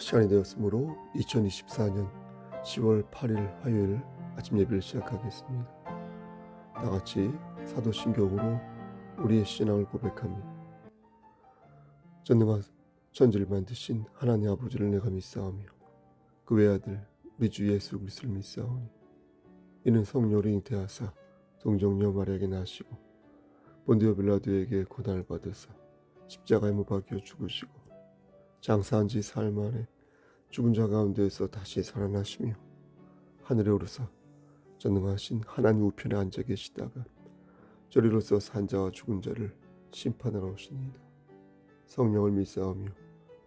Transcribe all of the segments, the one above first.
시간이 되었으므로 2024년 10월 8일 화요일 아침 예배를 시작하겠습니다. 다 같이 사도신경으로 우리의 신앙을 고백합니다. 전능한 천지를 만드신 하나님 아버지를 내가 믿사오며 그 외아들 우리 주 예수 그리스도를 믿사오니 이는 성령으로 잉태하사 동정녀 마리아에게 나시고 본디오 빌라도에게 고난을 받으사 십자가에 못 박혀 죽으시고 장사한 지 사흘 만에 죽은 자 가운데에서 다시 살아나시며 하늘에 오르사 전능하신 하나님 우편에 앉아 계시다가 저리로서 산 자와 죽은 자를 심판하러 오시니이다. 성령을 믿사오며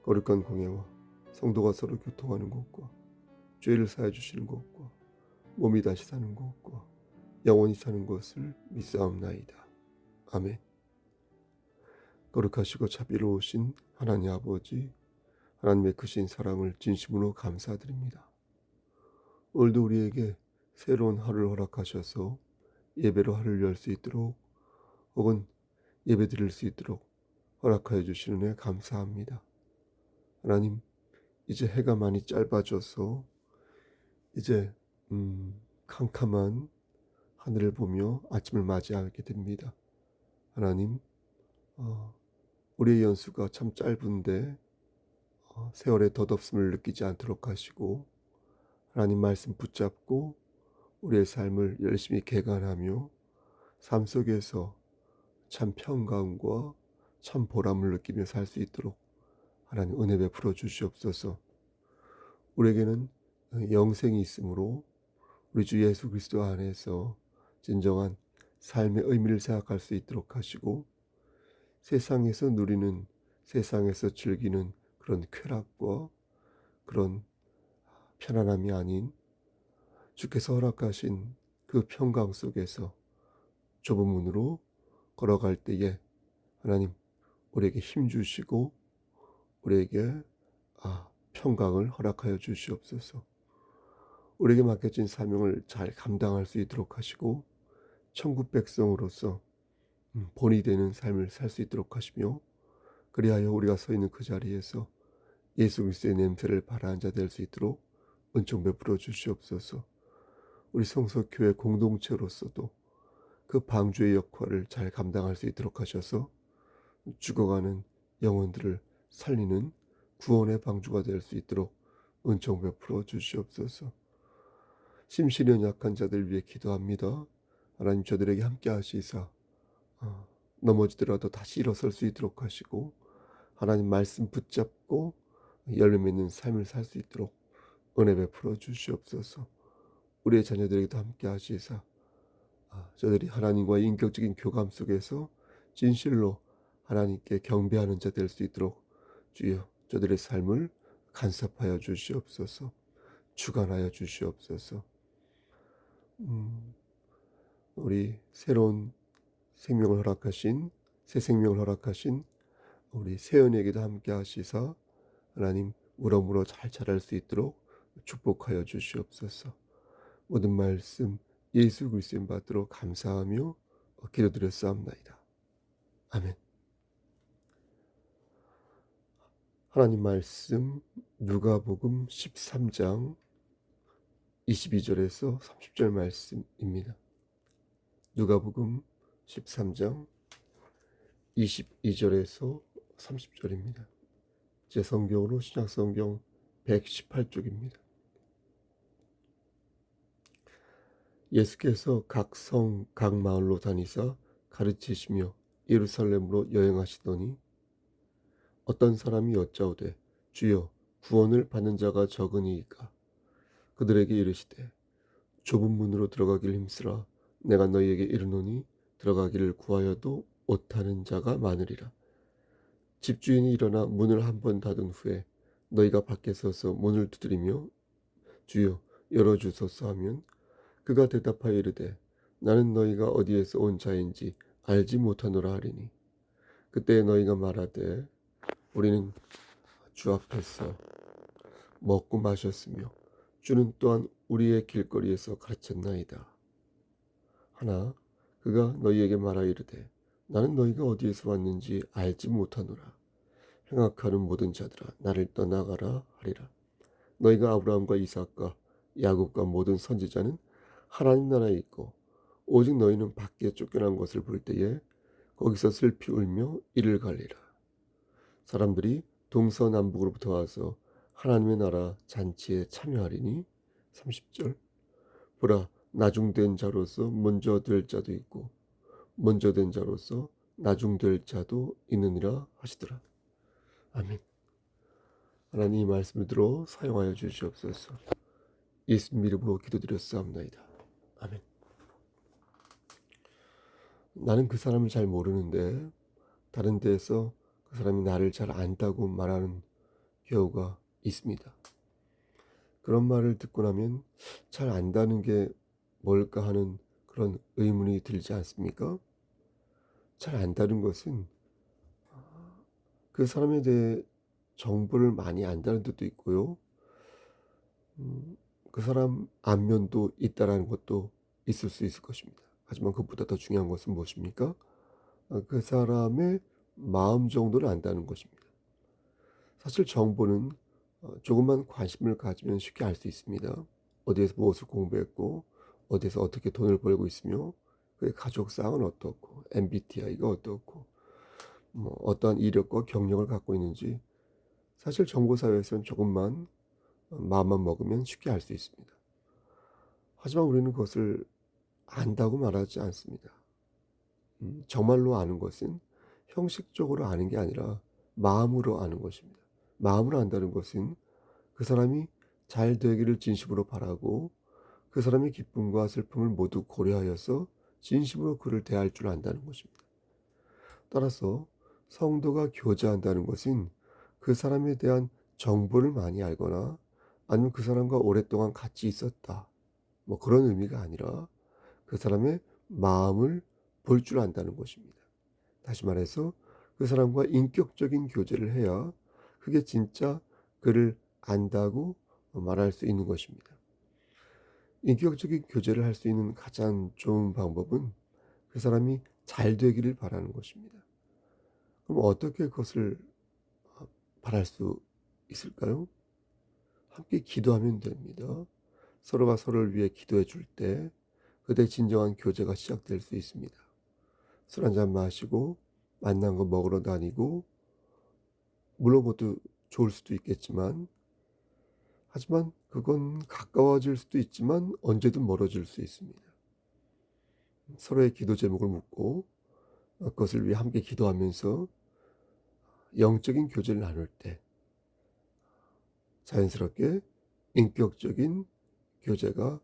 거룩한 공예와 성도가 서로 교통하는 것과 죄를 사해 주시는 것과 몸이 다시 사는 것과 영원히 사는 것을 믿사옵나이다. 아멘. 거룩하시고 자비로우신 하나님 아버지, 하나님의 크신 사랑을 진심으로 감사드립니다. 오늘도 우리에게 새로운 하루를 허락하셔서 예배로 하루를 열 수 있도록 혹은 예배 드릴 수 있도록 허락하여 주시는 은혜 감사합니다. 하나님, 이제 해가 많이 짧아져서 이제 캄캄한 하늘을 보며 아침을 맞이하게 됩니다. 하나님, 우리의 연수가 참 짧은데 세월의 덧없음을 느끼지 않도록 하시고 하나님 말씀 붙잡고 우리의 삶을 열심히 개간하며 삶 속에서 참 평강과 참 보람을 느끼며 살 수 있도록 하나님 은혜 베풀어 주시옵소서. 우리에게는 영생이 있으므로 우리 주 예수 그리스도 안에서 진정한 삶의 의미를 생각할 수 있도록 하시고 세상에서 누리는, 세상에서 즐기는 그런 쾌락과 그런 편안함이 아닌 주께서 허락하신 그 평강 속에서 좁은 문으로 걸어갈 때에 하나님 우리에게 힘 주시고 우리에게 평강을 허락하여 주시옵소서. 우리에게 맡겨진 사명을 잘 감당할 수 있도록 하시고 천국 백성으로서 본이 되는 삶을 살 수 있도록 하시며 그리하여 우리가 서 있는 그 자리에서 예수 그리스도의 냄새를 발하는 자 될 수 있도록 은총 베풀어 주시옵소서. 우리 성서교회 공동체로서도 그 방주의 역할을 잘 감당할 수 있도록 하셔서 죽어가는 영혼들을 살리는 구원의 방주가 될 수 있도록 은총 베풀어 주시옵소서. 심신이 연약한 자들 위해 기도합니다. 하나님 저들에게 함께 하시사 넘어지더라도 다시 일어설 수 있도록 하시고 하나님 말씀 붙잡고 열매 맺는 삶을 살 수 있도록 은혜 베풀어 주시옵소서. 우리의 자녀들에게도 함께 하시사 저들이 하나님과의 인격적인 교감 속에서 진실로 하나님께 경배하는 자 될 수 있도록 주여 저들의 삶을 간섭하여 주시옵소서. 주관하여 주시옵소서. 우리 새로운 생명을 허락하신, 새 생명을 허락하신 우리 세연에게도 함께 하시사 하나님 우러물어 잘 자랄 수 있도록 축복하여 주시옵소서. 모든 말씀 예수 그리스도의 받들어 감사하며 기도드렸사옵나이다. 아멘. 하나님 말씀 누가복음 13장 22절에서 30절 말씀입니다. 누가복음 13장 22절에서 30절입니다. 제 성경으로 신약성경 118쪽입니다. 예수께서 각 성, 각 마을로 다니사 가르치시며 예루살렘으로 여행하시더니 어떤 사람이 여짜오되 주여 구원을 받는 자가 적으니이까 그들에게 이르시되 좁은 문으로 들어가길 힘쓰라 내가 너희에게 이르노니 들어가기를 구하여도 못하는 자가 많으리라. 집주인이 일어나 문을 한 번 닫은 후에 너희가 밖에 서서 문을 두드리며 주여 열어주소서 하면 그가 대답하여 이르되 나는 너희가 어디에서 온 자인지 알지 못하노라 하리니 그때 너희가 말하되 우리는 주 앞에서 먹고 마셨으며 주는 또한 우리의 길거리에서 가르쳤나이다. 하나 그가 너희에게 말하여 이르되 나는 너희가 어디에서 왔는지 알지 못하노라. 행악하는 모든 자들아 나를 떠나가라 하리라. 너희가 아브라함과 이삭과 야곱과 모든 선지자는 하나님 나라에 있고 오직 너희는 밖에 쫓겨난 것을 볼 때에 거기서 슬피 울며 이를 갈리라. 사람들이 동서남북으로부터 와서 하나님의 나라 잔치에 참여하리니 30절. 보라 나중된 자로서 먼저 될 자도 있고 먼저 된 자로서 나중될 자도 있느니라 하시더라. 아멘. 하나님 이 말씀을 들어 사용하여 주시옵소서. 예수님 이름으로 기도드렸사옵나이다. 아멘. 나는 그 사람을 잘 모르는데 다른 데에서 그 사람이 나를 잘 안다고 말하는 경우가 있습니다. 그런 말을 듣고 나면 잘 안다는 게 뭘까 하는 그런 의문이 들지 않습니까? 잘 안다는 것은 그 사람에 대해 정보를 많이 안다는 뜻도 있고요. 그 사람 안면도 있다라는 것도 있을 수 있을 것입니다. 하지만 그것보다 더 중요한 것은 무엇입니까? 그 사람의 마음 정도를 안다는 것입니다. 사실 정보는 조금만 관심을 가지면 쉽게 알 수 있습니다. 어디에서 무엇을 공부했고 어디에서 어떻게 돈을 벌고 있으며 그의 가족상은 어떻고 MBTI가 어떻고 뭐 어떠한 이력과 경력을 갖고 있는지 사실 정보사회에서는 조금만 마음만 먹으면 쉽게 알 수 있습니다. 하지만 우리는 그것을 안다고 말하지 않습니다. 정말로 아는 것은 형식적으로 아는 게 아니라 마음으로 아는 것입니다. 마음으로 안다는 것은 그 사람이 잘 되기를 진심으로 바라고 그 사람의 기쁨과 슬픔을 모두 고려하여서 진심으로 그를 대할 줄 안다는 것입니다. 따라서 성도가 교제한다는 것은 그 사람에 대한 정보를 많이 알거나 아니면 그 사람과 오랫동안 같이 있었다. 뭐 그런 의미가 아니라 그 사람의 마음을 볼 줄 안다는 것입니다. 다시 말해서 그 사람과 인격적인 교제를 해야 그게 진짜 그를 안다고 말할 수 있는 것입니다. 인격적인 교제를 할 수 있는 가장 좋은 방법은 그 사람이 잘 되기를 바라는 것입니다. 그럼 어떻게 그것을 바랄 수 있을까요? 함께 기도하면 됩니다. 서로가 서로를 위해 기도해 줄 때 그때 진정한 교제가 시작될 수 있습니다. 술 한잔 마시고 만난 거 먹으러 다니고 물론 그것도 좋을 수도 있겠지만 하지만 그건 가까워질 수도 있지만 언제든 멀어질 수 있습니다. 서로의 기도 제목을 묻고 그것을 위해 함께 기도하면서 영적인 교제를 나눌 때 자연스럽게 인격적인 교제가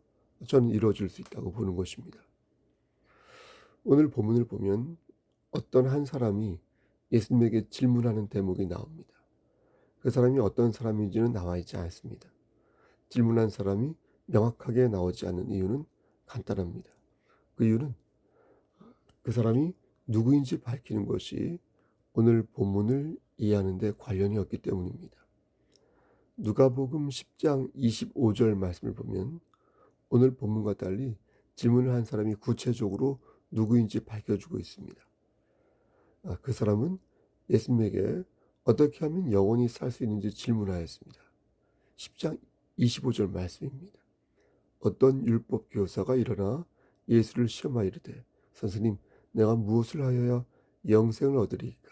저는 이루어질 수 있다고 보는 것입니다. 오늘 본문을 보면 어떤 한 사람이 예수님에게 질문하는 대목이 나옵니다. 그 사람이 어떤 사람인지는 나와 있지 않습니다. 질문한 사람이 명확하게 나오지 않는 이유는 간단합니다. 그 이유는 그 사람이 누구인지 밝히는 것이 오늘 본문을 이해하는 데 관련이 없기 때문입니다. 누가복음 10장 25절 말씀을 보면 오늘 본문과 달리 질문을 한 사람이 구체적으로 누구인지 밝혀주고 있습니다. 그 사람은 예수님에게 어떻게 하면 영원히 살 수 있는지 질문하였습니다. 10장 25절 말씀입니다. 어떤 율법 교사가 일어나 예수를 시험하여 이르되 선생님 내가 무엇을 하여야 영생을 얻으리이까?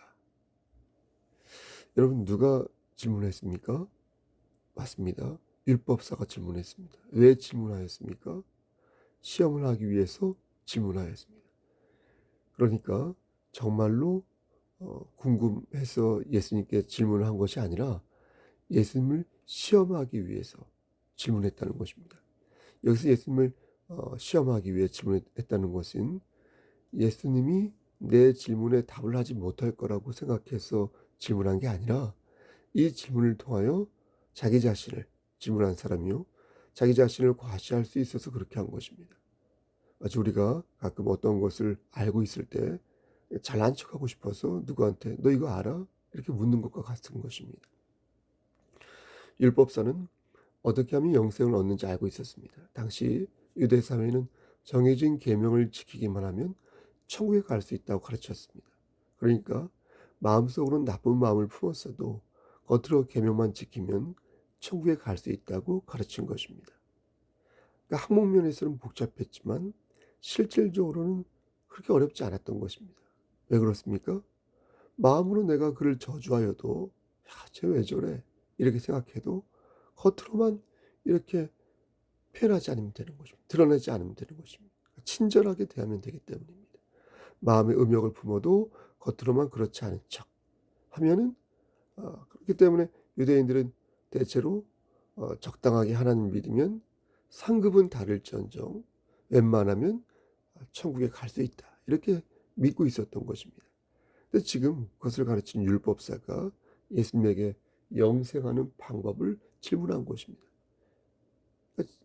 여러분 누가 질문했습니까? 맞습니다. 율법사가 질문했습니다. 왜 질문하였습니까? 시험을 하기 위해서 질문하였습니다. 그러니까 정말로 궁금해서 예수님께 질문을 한 것이 아니라 예수님을 시험하기 위해서 질문했다는 것입니다. 여기서 예수님을 시험하기 위해 질문했다는 것은 예수님이 내 질문에 답을 하지 못할 거라고 생각해서 질문한 게 아니라 이 질문을 통하여 자기 자신을 질문한 사람이요 자기 자신을 과시할 수 있어서 그렇게 한 것입니다. 마치 우리가 가끔 어떤 것을 알고 있을 때 잘난 척하고 싶어서 누구한테 너 이거 알아? 이렇게 묻는 것과 같은 것입니다. 율법사는 어떻게 하면 영생을 얻는지 알고 있었습니다. 당시 유대 사회는 정해진 계명을 지키기만 하면 천국에 갈 수 있다고 가르쳤습니다. 그러니까 마음속으로는 나쁜 마음을 품었어도 겉으로 계명만 지키면 천국에 갈 수 있다고 가르친 것입니다. 그러니까 항목면에서는 복잡했지만 실질적으로는 그렇게 어렵지 않았던 것입니다. 왜 그렇습니까? 마음으로 내가 그를 저주하여도 '야 쟤 왜 저래?' 이렇게 생각해도 겉으로만 이렇게 표현하지 않으면 되는 것입니다. 드러내지 않으면 되는 것입니다. 친절하게 대하면 되기 때문입니다. 마음의 음욕을 품어도 겉으로만 그렇지 않은 척 하면은 그렇기 때문에 유대인들은 대체로 적당하게 하나님을 믿으면 상급은 다를지언정 웬만하면 천국에 갈 수 있다. 이렇게 믿고 있었던 것입니다. 근데 지금 그것을 가르친 율법사가 예수님에게 영생하는 방법을 질문한 것입니다. 그러니까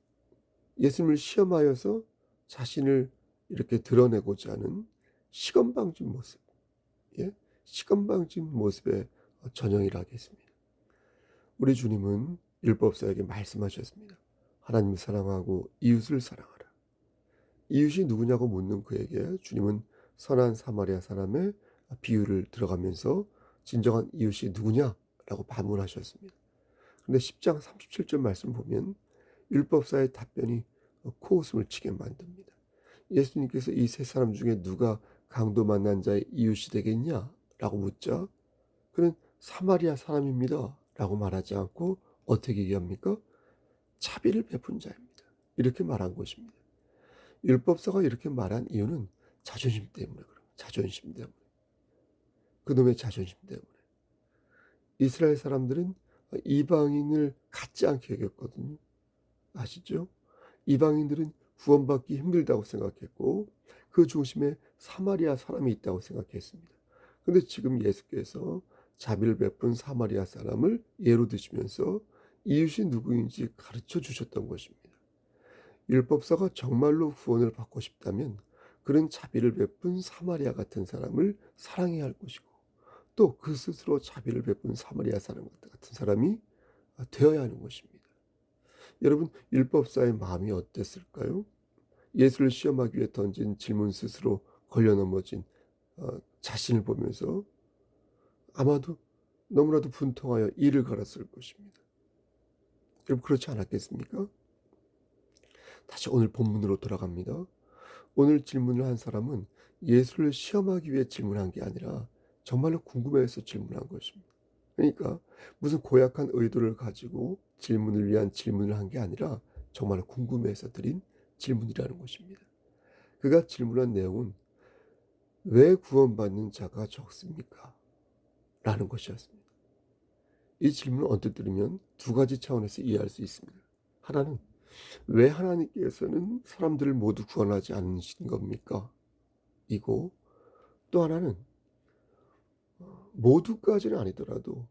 예수님을 시험하여서 자신을 이렇게 드러내고자 하는 시건방진 모습, 예? 시건방진 모습의 전형이라 하겠습니다. 우리 주님은 율법사에게 말씀하셨습니다. 하나님을 사랑하고 이웃을 사랑하라. 이웃이 누구냐고 묻는 그에게 주님은 선한 사마리아 사람의 비유를 들어가면서 진정한 이웃이 누구냐라고 반문하셨습니다. 그런데 10장 37절 말씀 보면 율법사의 답변이 코웃음을 치게 만듭니다. 예수님께서 이 세 사람 중에 누가 강도 만난 자의 이웃이 되겠냐라고 묻자 그는 사마리아 사람입니다 라고 말하지 않고 어떻게 얘기합니까? 자비를 베푼 자입니다. 이렇게 말한 것입니다. 율법사가 이렇게 말한 이유는 자존심 때문에 그런 자존심 때문에. 그놈의 자존심 때문에. 이스라엘 사람들은 이방인을 갖지 않게 여겼거든요. 아시죠? 이방인들은 구원받기 힘들다고 생각했고 그 중심에 사마리아 사람이 있다고 생각했습니다. 그런데 지금 예수께서 자비를 베푼 사마리아 사람을 예로 드시면서 이웃이 누구인지 가르쳐 주셨던 것입니다. 율법사가 정말로 구원을 받고 싶다면 그는 자비를 베푼 사마리아 같은 사람을 사랑해야 할 것이고 또 그 스스로 자비를 베푼 사마리아 사람 같은 사람이 되어야 하는 것입니다. 여러분 율법사의 마음이 어땠을까요? 예수를 시험하기 위해 던진 질문 스스로 걸려 넘어진 자신을 보면서 아마도 너무나도 분통하여 이를 갈았을 것입니다. 여러분 그렇지 않았겠습니까? 다시 오늘 본문으로 돌아갑니다. 오늘 질문을 한 사람은 예수를 시험하기 위해 질문한 게 아니라 정말로 궁금해서 질문한 것입니다. 그러니까 무슨 고약한 의도를 가지고 질문을 위한 질문을 한 게 아니라 정말로 궁금해서 드린 질문이라는 것입니다. 그가 질문한 내용은 왜 구원받는 자가 적습니까? 라는 것이었습니다. 이 질문을 언뜻 들으면 두 가지 차원에서 이해할 수 있습니다. 하나는 왜 하나님께서는 사람들을 모두 구원하지 않으신 겁니까? 이고 또 하나는 모두까지는 아니더라도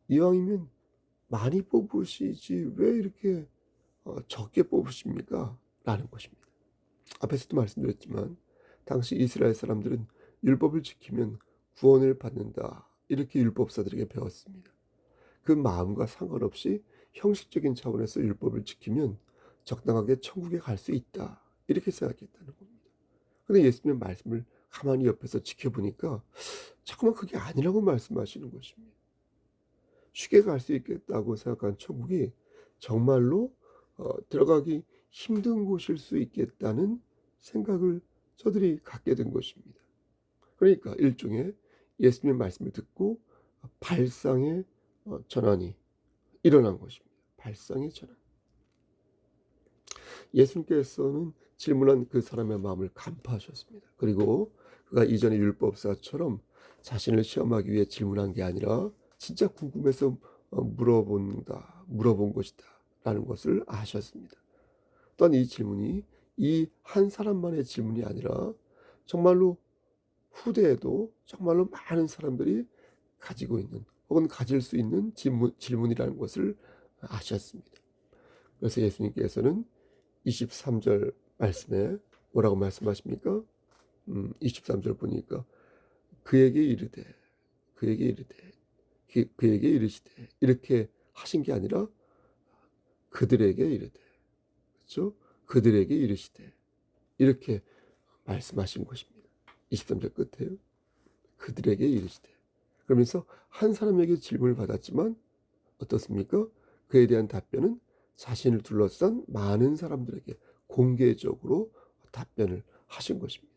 이왕이면 많이 뽑으시지 왜 이렇게 적게 뽑으십니까? 라는 것입니다. 앞에서도 말씀드렸지만 당시 이스라엘 사람들은 율법을 지키면 구원을 받는다. 이렇게 율법사들에게 배웠습니다. 그 마음과 상관없이 형식적인 차원에서 율법을 지키면 적당하게 천국에 갈 수 있다. 이렇게 생각했다는 겁니다. 그런데 예수님의 말씀을 가만히 옆에서 지켜보니까 자꾸만 그게 아니라고 말씀하시는 것입니다. 쉽게 갈 수 있겠다고 생각한 천국이 정말로 들어가기 힘든 곳일 수 있겠다는 생각을 저들이 갖게 된 것입니다. 그러니까 일종의 예수님의 말씀을 듣고 발상의 전환이 일어난 것입니다. 발상의 전환. 예수님께서는 질문한 그 사람의 마음을 간파하셨습니다. 그리고 그가 이전의 율법사처럼 자신을 시험하기 위해 질문한 게 아니라 진짜 궁금해서 물어본 것이다 라는 것을 아셨습니다. 또한 이 질문이 이 한 사람만의 질문이 아니라 정말로 후대에도 정말로 많은 사람들이 가지고 있는 혹은 가질 수 있는 질문이라는 것을 아셨습니다. 그래서 예수님께서는 23절 말씀에 뭐라고 말씀하십니까? 23절 보니까 그에게 이르되 그에게 이르시되 이렇게 하신 게 아니라 그들에게 이르되 그렇죠? 그들에게 이르시되 이렇게 말씀하신 것입니다. 23절 끝에요. 그들에게 이르시되 그러면서 한 사람에게 질문을 받았지만 어떻습니까? 그에 대한 답변은 자신을 둘러싼 많은 사람들에게 공개적으로 답변을 하신 것입니다.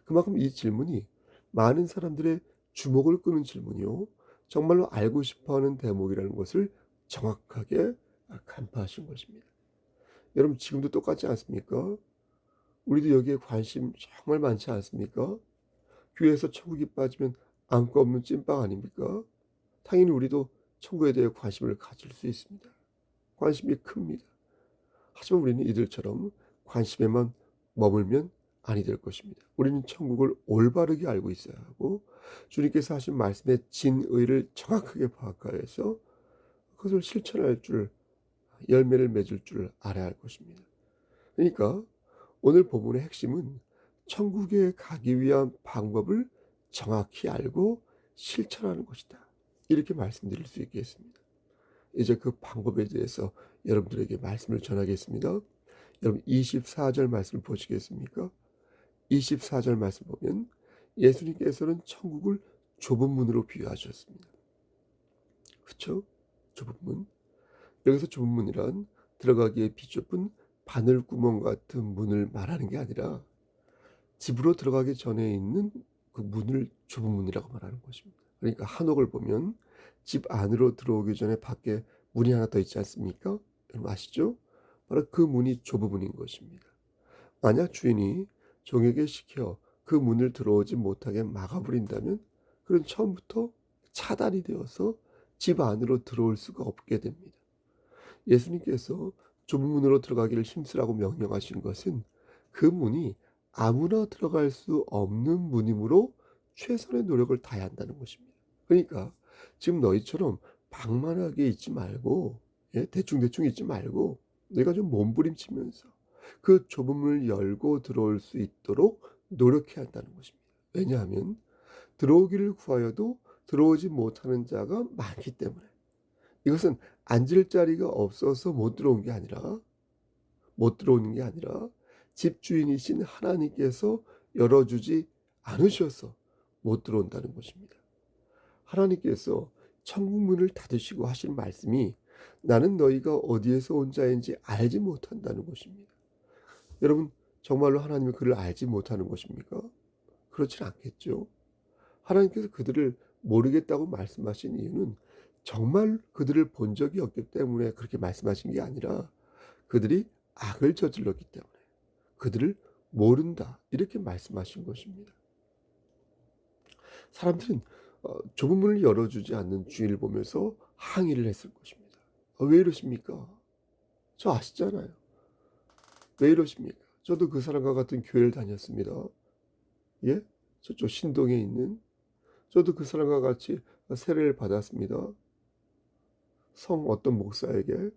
그만큼 이 질문이 많은 사람들의 주목을 끄는 질문이요, 정말로 알고 싶어하는 대목이라는 것을 정확하게 간파하신 것입니다. 여러분 지금도 똑같지 않습니까? 우리도 여기에 관심 정말 많지 않습니까? 교회에서 천국이 빠지면 안고 없는 찐빵 아닙니까? 당연히 우리도 천국에 대해 관심을 가질 수 있습니다. 관심이 큽니다. 하지만 우리는 이들처럼 관심에만 머물면 아니 될 것입니다. 우리는 천국을 올바르게 알고 있어야 하고 주님께서 하신 말씀의 진의를 정확하게 파악하여서 그것을 실천할 줄, 열매를 맺을 줄 알아야 할 것입니다. 그러니까 오늘 본문의 핵심은 천국에 가기 위한 방법을 정확히 알고 실천하는 것이다, 이렇게 말씀드릴 수 있겠습니다. 이제 그 방법에 대해서 여러분들에게 말씀을 전하겠습니다. 여러분 24절 말씀을 보시겠습니까? 24절 말씀 보면 예수님께서는 천국을 좁은 문으로 비유하셨습니다. 그렇죠? 좁은 문. 여기서 좁은 문이란 들어가기에 비좁은 바늘구멍 같은 문을 말하는 게 아니라 집으로 들어가기 전에 있는 그 문을 좁은 문이라고 말하는 것입니다. 그러니까 한옥을 보면 집 안으로 들어오기 전에 밖에 문이 하나 더 있지 않습니까? 여러분 아시죠? 바로 그 문이 좁은 문인 것입니다. 만약 주인이 종에게 시켜 그 문을 들어오지 못하게 막아버린다면 그는 처음부터 차단이 되어서 집 안으로 들어올 수가 없게 됩니다. 예수님께서 좁은 문으로 들어가기를 힘쓰라고 명령하신 것은 그 문이 아무나 들어갈 수 없는 문이므로 최선의 노력을 다해야 한다는 것입니다. 그러니까 지금 너희처럼 방만하게 있지 말고, 대충대충 있지 말고 내가 좀 몸부림치면서 그 좁은 문을 열고 들어올 수 있도록 노력해야 한다는 것입니다. 왜냐하면 들어오기를 구하여도 들어오지 못하는 자가 많기 때문에. 이것은 앉을 자리가 없어서 못 들어오는 게 아니라 집주인이신 하나님께서 열어주지 않으셔서 못 들어온다는 것입니다. 하나님께서 천국 문을 닫으시고 하신 말씀이 나는 너희가 어디에서 온 자인지 알지 못한다는 것입니다. 여러분 정말로 하나님이 그를 알지 못하는 것입니까? 그렇진 않겠죠. 하나님께서 그들을 모르겠다고 말씀하신 이유는 정말 그들을 본 적이 없기 때문에 그렇게 말씀하신 게 아니라 그들이 악을 저질렀기 때문에 그들을 모른다, 이렇게 말씀하신 것입니다. 사람들은 좁은 문을 열어주지 않는 주인을 보면서 항의를 했을 것입니다. 왜 이러십니까? 저 아시잖아요. 왜 이러십니까? 저도 그 사람과 같은 교회를 다녔습니다. 예? 저쪽 신동에 있는, 저도 그 사람과 같이 세례를 받았습니다. 성 어떤 목사에게.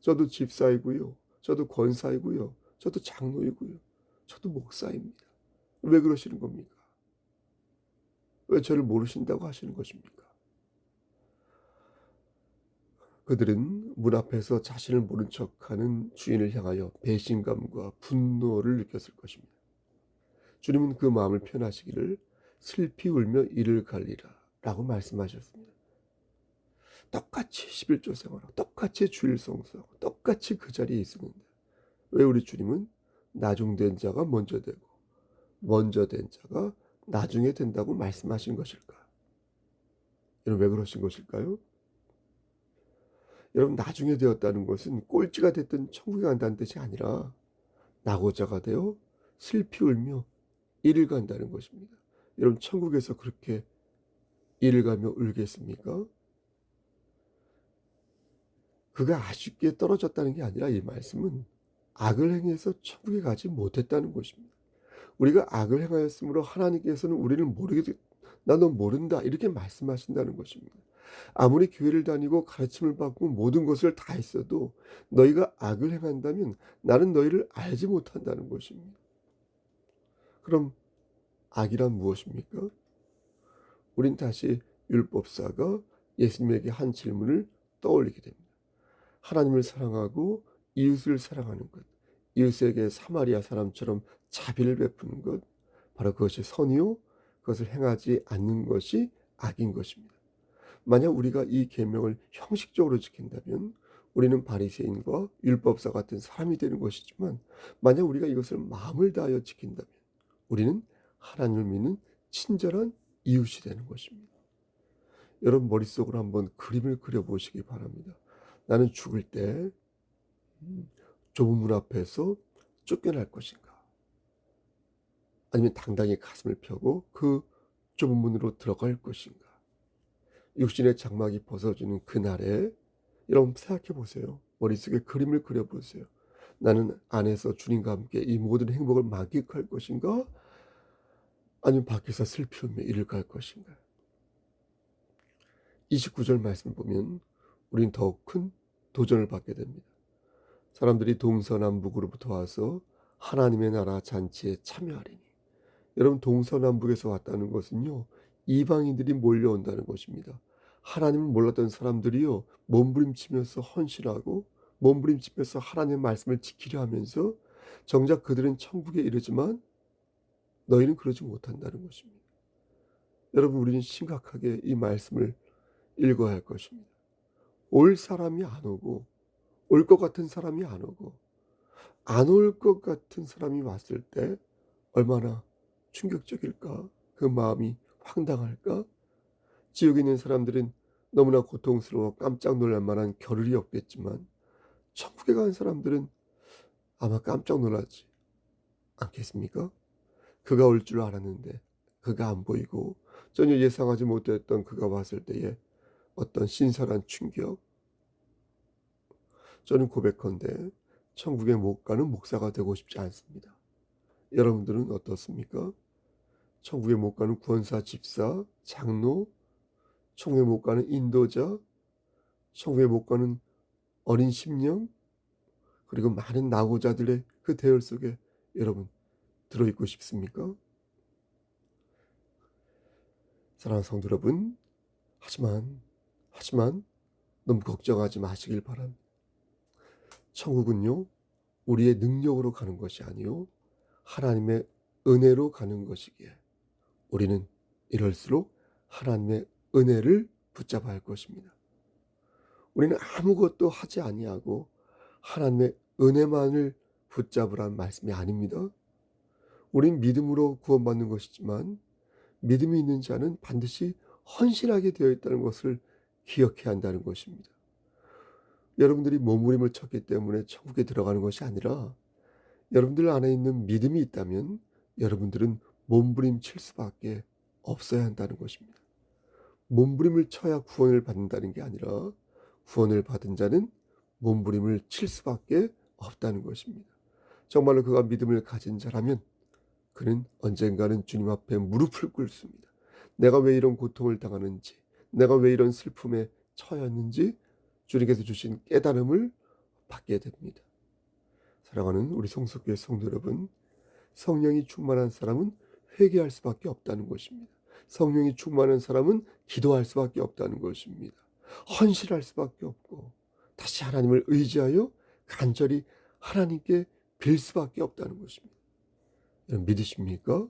저도 집사이고요. 저도 권사이고요. 저도 장로이고요. 저도 목사입니다. 왜 그러시는 겁니까? 왜 저를 모르신다고 하시는 것입니까? 그들은 문 앞에서 자신을 모른 척하는 주인을 향하여 배신감과 분노를 느꼈을 것입니다. 주님은 그 마음을 표현하시기를 슬피 울며 이를 갈리라 라고 말씀하셨습니다. 똑같이 11조 생활하고 똑같이 주일 성수하고 똑같이 그 자리에 있었는데 왜 우리 주님은 나중된 자가 먼저 되고 먼저 된 자가 나중에 된다고 말씀하신 것일까? 여러분 왜 그러신 것일까요? 여러분 나중에 되었다는 것은 꼴찌가 됐든 천국에 간다는 뜻이 아니라 낙오자가 되어 슬피 울며 이를 간다는 것입니다. 여러분 천국에서 그렇게 이를 가며 울겠습니까? 그가 아쉽게 떨어졌다는 게 아니라 이 말씀은 악을 행해서 천국에 가지 못했다는 것입니다. 우리가 악을 행하였으므로 하나님께서는 우리를 모르게, 나 너 모른다, 이렇게 말씀하신다는 것입니다. 아무리 교회를 다니고 가르침을 받고 모든 것을 다 했어도 너희가 악을 행한다면 나는 너희를 알지 못한다는 것입니다. 그럼 악이란 무엇입니까? 우린 다시 율법사가 예수님에게 한 질문을 떠올리게 됩니다. 하나님을 사랑하고 이웃을 사랑하는 것, 이웃에게 사마리아 사람처럼 자비를 베푸는 것, 바로 그것이 선이요 그것을 행하지 않는 것이 악인 것입니다. 만약 우리가 이 계명을 형식적으로 지킨다면 우리는 바리새인과 율법사 같은 사람이 되는 것이지만, 만약 우리가 이것을 마음을 다하여 지킨다면 우리는 하나님을 믿는 친절한 이웃이 되는 것입니다. 여러분 머릿속으로 한번 그림을 그려보시기 바랍니다. 나는 죽을 때 좁은 문 앞에서 쫓겨날 것인가? 아니면 당당히 가슴을 펴고 그 좁은 문으로 들어갈 것인가? 육신의 장막이 벗어지는 그날에 여러분 생각해 보세요. 머릿속에 그림을 그려보세요. 나는 안에서 주님과 함께 이 모든 행복을 만끽할 것인가? 아니면 밖에서 슬피우며 이를 갈 것인가? 29절 말씀을 보면 우린 더욱 큰 도전을 받게 됩니다. 사람들이 동서남북으로부터 와서 하나님의 나라 잔치에 참여하리니. 여러분 동서남북에서 왔다는 것은요, 이방인들이 몰려온다는 것입니다. 하나님을 몰랐던 사람들이요, 몸부림치면서 헌신하고 몸부림치면서 하나님의 말씀을 지키려 하면서 정작 그들은 천국에 이르지만 너희는 그러지 못한다는 것입니다. 여러분 우리는 심각하게 이 말씀을 읽어야 할 것입니다. 올 사람이 안 오고 올 것 같은 사람이 안 오고 안 올 것 같은 사람이 왔을 때 얼마나 충격적일까? 그 마음이 황당할까? 지옥에 있는 사람들은 너무나 고통스러워 깜짝 놀랄 만한 겨를이 없겠지만, 천국에 간 사람들은 아마 깜짝 놀라지 않겠습니까? 그가 올 줄 알았는데 그가 안 보이고 전혀 예상하지 못했던 그가 왔을 때에 어떤 신선한 충격. 저는 고백컨대 천국에 못 가는 목사가 되고 싶지 않습니다. 여러분들은 어떻습니까? 천국에 못 가는 구원사, 집사, 장로, 천국에 못 가는 인도자, 천국에 못 가는 어린 심령, 그리고 많은 낙오자들의 그 대열 속에 여러분 들어있고 싶습니까? 사랑하는 성도 여러분, 하지만 너무 걱정하지 마시길 바랍니다. 천국은요, 우리의 능력으로 가는 것이 아니요 하나님의 은혜로 가는 것이기에 우리는 이럴수록 하나님의 은혜를 붙잡아야 할 것입니다. 우리는 아무것도 하지 아니하고 하나님의 은혜만을 붙잡으라는 말씀이 아닙니다. 우린 믿음으로 구원받는 것이지만 믿음이 있는 자는 반드시 헌신하게 되어 있다는 것을 기억해야 한다는 것입니다. 여러분들이 몸부림을 쳤기 때문에 천국에 들어가는 것이 아니라, 여러분들 안에 있는 믿음이 있다면 여러분들은 몸부림칠 수밖에 없어야 한다는 것입니다. 몸부림을 쳐야 구원을 받는다는 게 아니라, 구원을 받은 자는 몸부림을 칠 수밖에 없다는 것입니다. 정말로 그가 믿음을 가진 자라면 그는 언젠가는 주님 앞에 무릎을 꿇습니다. 내가 왜 이런 고통을 당하는지, 내가 왜 이런 슬픔에 처했는지 주님께서 주신 깨달음을 받게 됩니다. 사랑하는 우리 성석교회 성도 여러분, 성령이 충만한 사람은 회개할 수밖에 없다는 것입니다. 성령이 충만한 사람은 기도할 수밖에 없다는 것입니다. 헌신할 수밖에 없고 다시 하나님을 의지하여 간절히 하나님께 빌 수밖에 없다는 것입니다. 여러분 믿으십니까?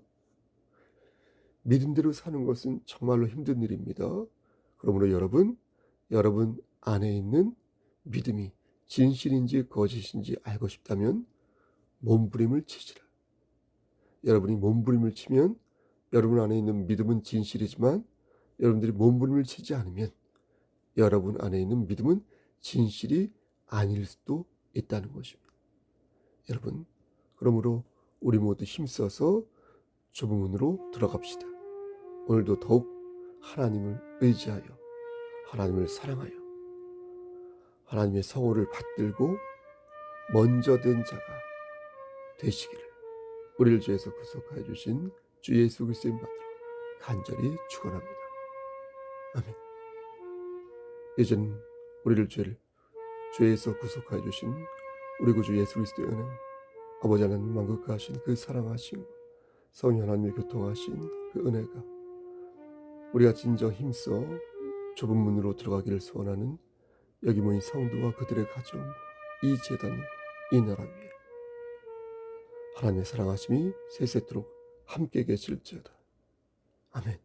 믿음대로 사는 것은 정말로 힘든 일입니다. 그러므로 여러분 안에 있는 믿음이 진실인지 거짓인지 알고 싶다면 몸부림을 치시라. 여러분이 몸부림을 치면 여러분 안에 있는 믿음은 진실이지만, 여러분들이 몸부림을 치지 않으면 여러분 안에 있는 믿음은 진실이 아닐 수도 있다는 것입니다. 여러분, 그러므로 우리 모두 힘써서 좁은 문으로 들어갑시다. 오늘도 더욱 하나님을 의지하여 하나님을 사랑하여 하나님의 성호를 받들고 먼저 된 자가 되시기를 우리를 주에서 구속하여 주신 주 예수 그리스도의 받들어 간절히 축원합니다. 아멘. 이제는 우리를 주에서 구속하여 주신 우리 구주 예수 그리스도의 은혜, 아버지 하나님 만국하신 그 사랑하신 성령 하나님의 교통하신 그 은혜가 우리가 진정 힘써 좁은 문으로 들어가기를 소원하는 여기 모인 성도와 그들의 가정과 이 제단과 이 나라 위에 하나님의 사랑하심이 세세토록 함께 계실지어다. 아멘.